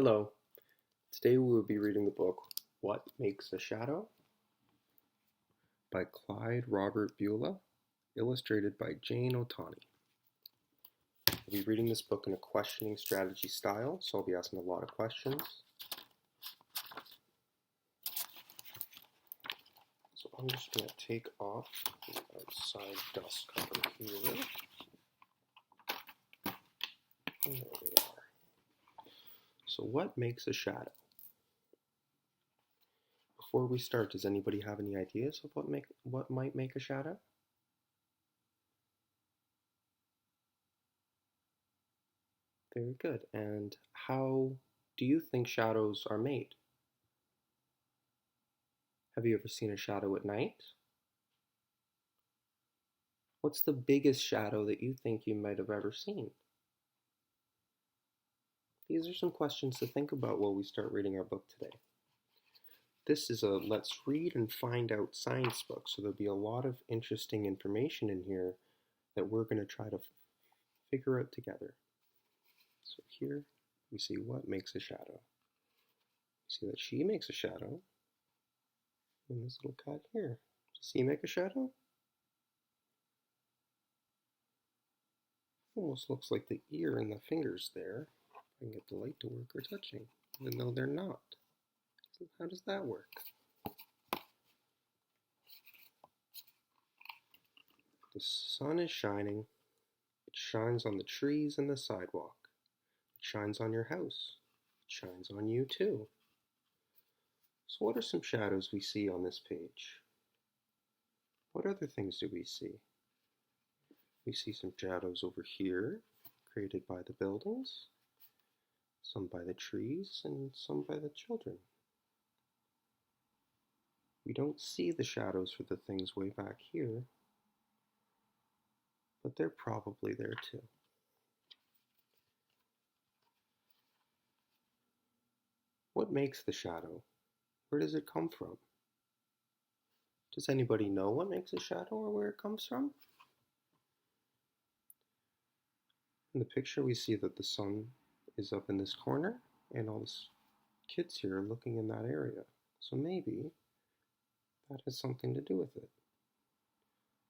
Hello. Today we will be reading the book What Makes a Shadow by Clyde Robert Bulla, illustrated by June Otani. I'll be reading this book in a questioning strategy style, so I'll be asking a lot of questions. So I'm just going to take off the outside dust cover here. And there we are. So what makes a shadow? Before we start, does anybody have any ideas of what might make a shadow? Very good. And how do you think shadows are made? Have you ever seen a shadow at night? What's the biggest shadow that you think you might have ever seen? These are some questions to think about while we start reading our book today. This is a let's read and find out science book, so there'll be a lot of interesting information in here that we're going to try to figure out together. So here we see what makes a shadow. We see that she makes a shadow, and this little cat here. Does he make a shadow? Almost looks like the ear and the fingers there. I can get the light to work or touching, even though they're not. So how does that work? The sun is shining. It shines on the trees and the sidewalk. It shines on your house. It shines on you too. So what are some shadows we see on this page? What other things do we see? We see some shadows over here, created by the buildings, some by the trees, and some by the children. We don't see the shadows for the things way back here, but they're probably there too. What makes the shadow? Where does it come from? Does anybody know what makes a shadow or where it comes from? In the picture we see that the sun is up in this corner and all the kids here are looking in that area. So maybe that has something to do with it.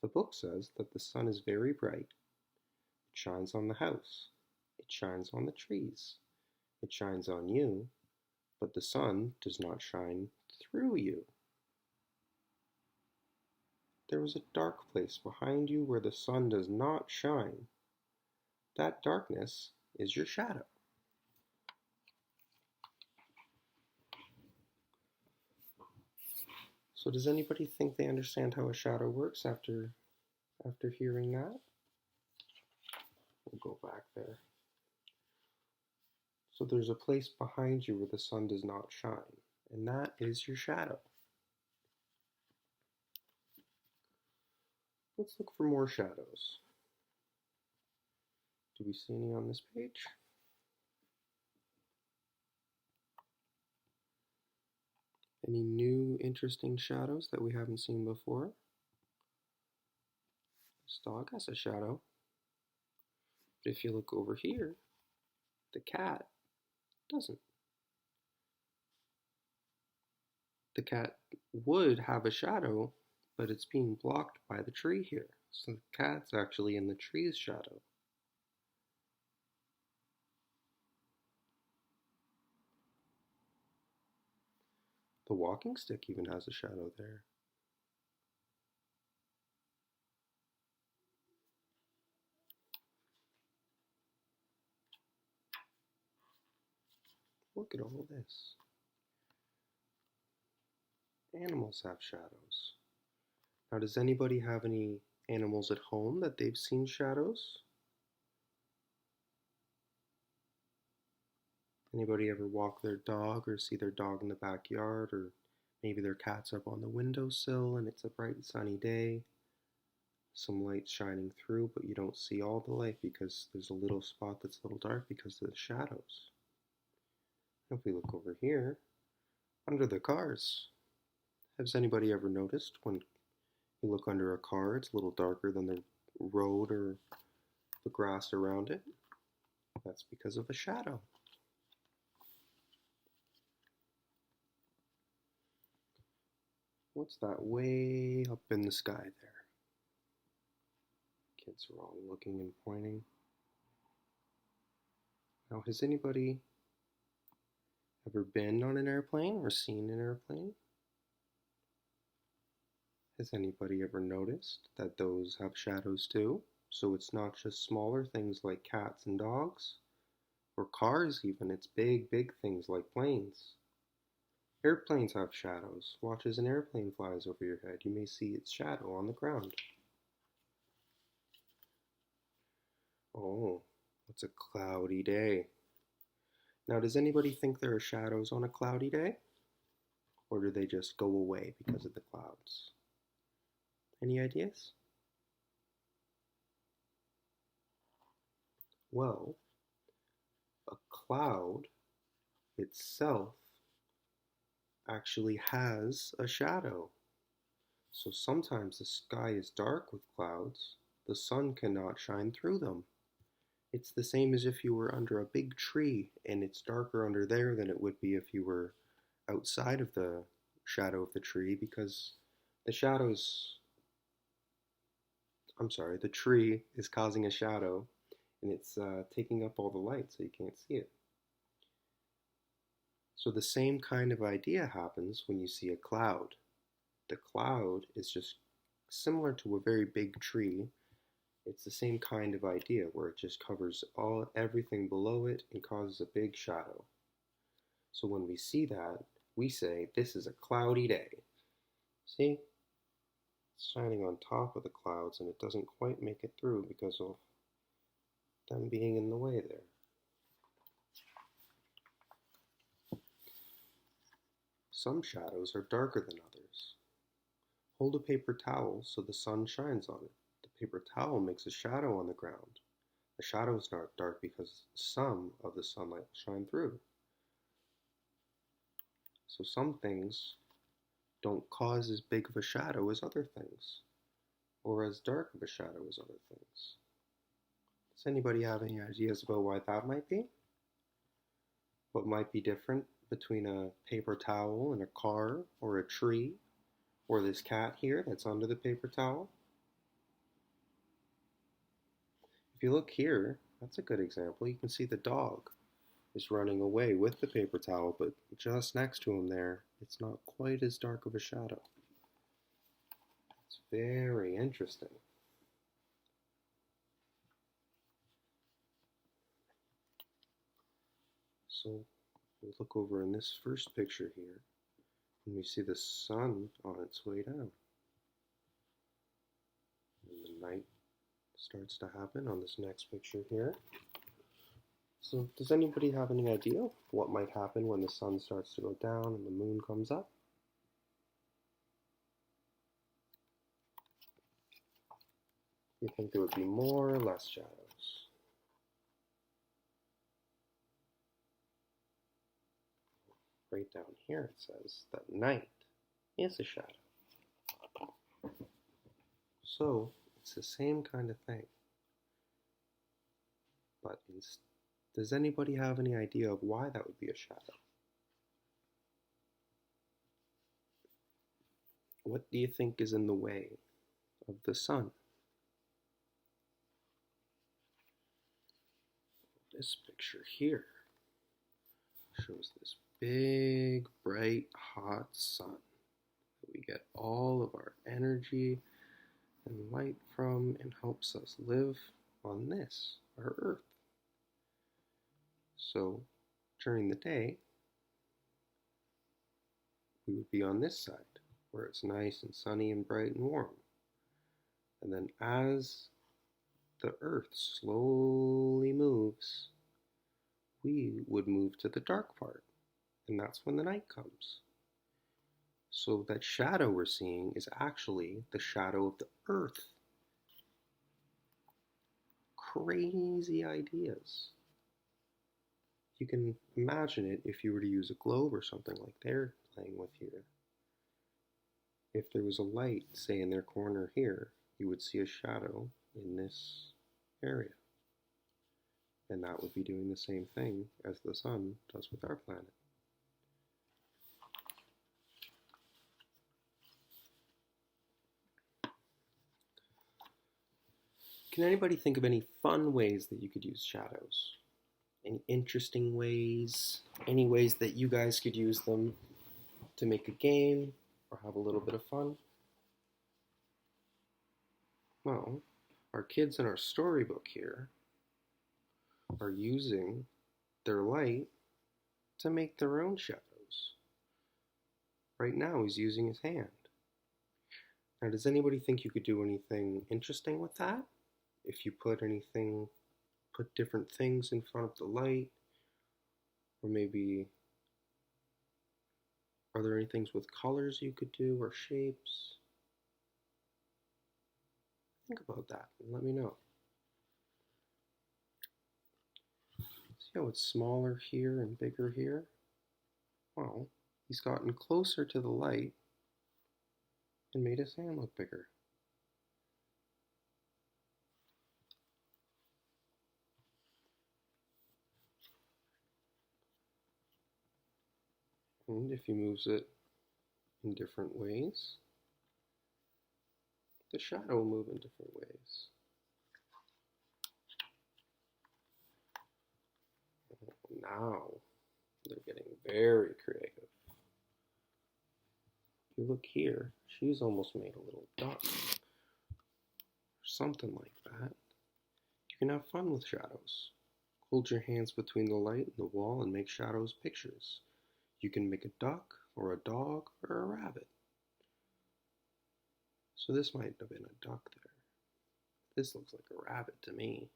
The book says that the sun is very bright. It shines on the house. It shines on the trees. It shines on you, but the sun does not shine through you. There is a dark place behind you where the sun does not shine. That darkness is your shadow. So does anybody think they understand how a shadow works after hearing that? We'll go back there. So there's a place behind you where the sun does not shine, and that is your shadow. Let's look for more shadows. Do we see any on this page? Any new interesting shadows that we haven't seen before? This dog has a shadow. But if you look over here, the cat doesn't. The cat would have a shadow, but it's being blocked by the tree here. So the cat's actually in the tree's shadow. The walking stick even has a shadow there. Look at all this. Animals have shadows. Now, does anybody have any animals at home that they've seen shadows? Anybody ever walk their dog or see their dog in the backyard, or maybe their cat's up on the windowsill and it's a bright sunny day, some light shining through, but you don't see all the light because there's a little spot that's a little dark because of the shadows. If we look over here, under the cars, has anybody ever noticed when you look under a car, it's a little darker than the road or the grass around it? That's because of a shadow. What's that way up in the sky there? Kids are all looking and pointing. Now, has anybody ever been on an airplane or seen an airplane? Has anybody ever noticed that those have shadows too? So it's not just smaller things like cats and dogs, or cars even, it's big, big things like planes. Airplanes have shadows. Watch as an airplane flies over your head. You may see its shadow on the ground. Oh, it's a cloudy day. Now, does anybody think there are shadows on a cloudy day? Or do they just go away because of the clouds? Any ideas? Well, a cloud itself actually has a shadow. So sometimes the sky is dark with clouds. The sun cannot shine through them. It's the same as if you were under a big tree and it's darker under there than it would be if you were outside of the shadow of the tree, because the tree is causing a shadow and it's taking up all the light so you can't see it. So the same kind of idea happens when you see a cloud. The cloud is just similar to a very big tree. It's the same kind of idea where it just covers everything below it and causes a big shadow. So when we see that, we say, this is a cloudy day. See? It's shining on top of the clouds and it doesn't quite make it through because of them being in the way there. Some shadows are darker than others. Hold a paper towel so the sun shines on it. The paper towel makes a shadow on the ground. The shadow is not dark because some of the sunlight will shine through. So some things don't cause as big of a shadow as other things, or as dark of a shadow as other things. Does anybody have any ideas about why that might be? What might be different between a paper towel and a car, or a tree, or this cat here that's under the paper towel? If you look here, that's a good example. You can see the dog is running away with the paper towel, but just next to him there, it's not quite as dark of a shadow. It's very interesting. So we look over in this first picture here, and we see the sun on its way down. And the night starts to happen on this next picture here. So does anybody have any idea what might happen when the sun starts to go down and the moon comes up? Do you think there would be more or less shadows? Right down here it says that night is a shadow. So it's the same kind of thing. But does anybody have any idea of why that would be a shadow? What do you think is in the way of the sun? This picture here shows this big, bright, hot sun that we get all of our energy and light from and helps us live on this, our Earth. So during the day, we would be on this side where it's nice and sunny and bright and warm. And then as the Earth slowly moves, we would move to the dark part, and that's when the night comes. So that shadow we're seeing is actually the shadow of the Earth. Crazy ideas. You can imagine it if you were to use a globe or something like they're playing with here. If there was a light, say in their corner here, you would see a shadow in this area. And that would be doing the same thing as the sun does with our planet. Can anybody think of any fun ways that you could use shadows? Any interesting ways? Any ways that you guys could use them to make a game or have a little bit of fun? Well, our kids in our storybook here are using their light to make their own shadows. Right now he's using his hand. Now, does anybody think you could do anything interesting with that? If you put different things in front of the light, or maybe, are there any things with colors you could do or shapes? Think about that and let me know. See how it's smaller here and bigger here? Well, he's gotten closer to the light and made his hand look bigger. And if he moves it in different ways, the shadow will move in different ways. Now they're getting very creative. If you look here, she's almost made a little duck or something like that. You can have fun with shadows. Hold your hands between the light and the wall and make shadows pictures. You can make a duck or a dog or a rabbit. So this might have been a duck there. This looks like a rabbit to me.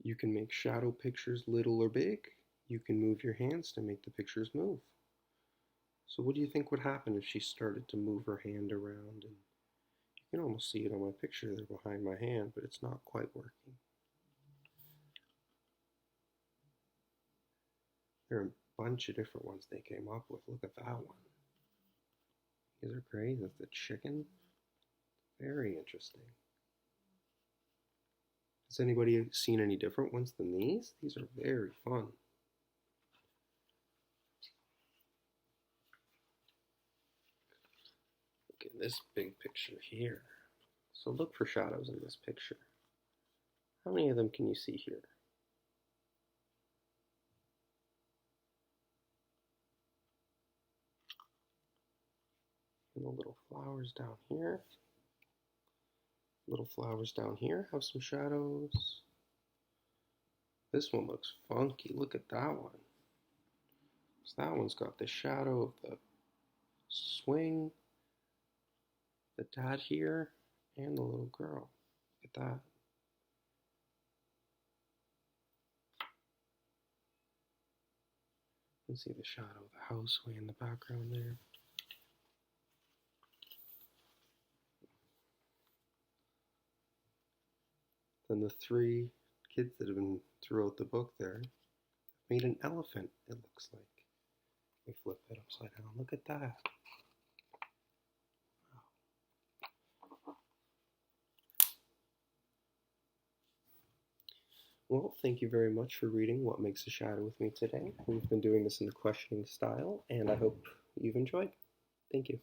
You can make shadow pictures little or big. You can move your hands to make the pictures move. So what do you think would happen if she started to move her hand around? And you can almost see it on my picture there behind my hand, but it's not quite working. There are a bunch of different ones they came up with. Look at that one. These are great. That's the chicken. Very interesting. Has anybody seen any different ones than these? These are very fun. Look at this big picture here. So look for shadows in this picture. How many of them can you see here? And the little flowers down here. Little flowers down here have some shadows. This one looks funky. Look at that one. So that one's got the shadow of the swing, the dad here, and the little girl. Look at that. You can see the shadow of the house way in the background there. Then the three kids that have been throughout the book there made an elephant, it looks like. We flip it upside down. Look at that. Wow. Well, thank you very much for reading What Makes a Shadow with me today. We've been doing this in the questioning style, and I hope you've enjoyed. Thank you.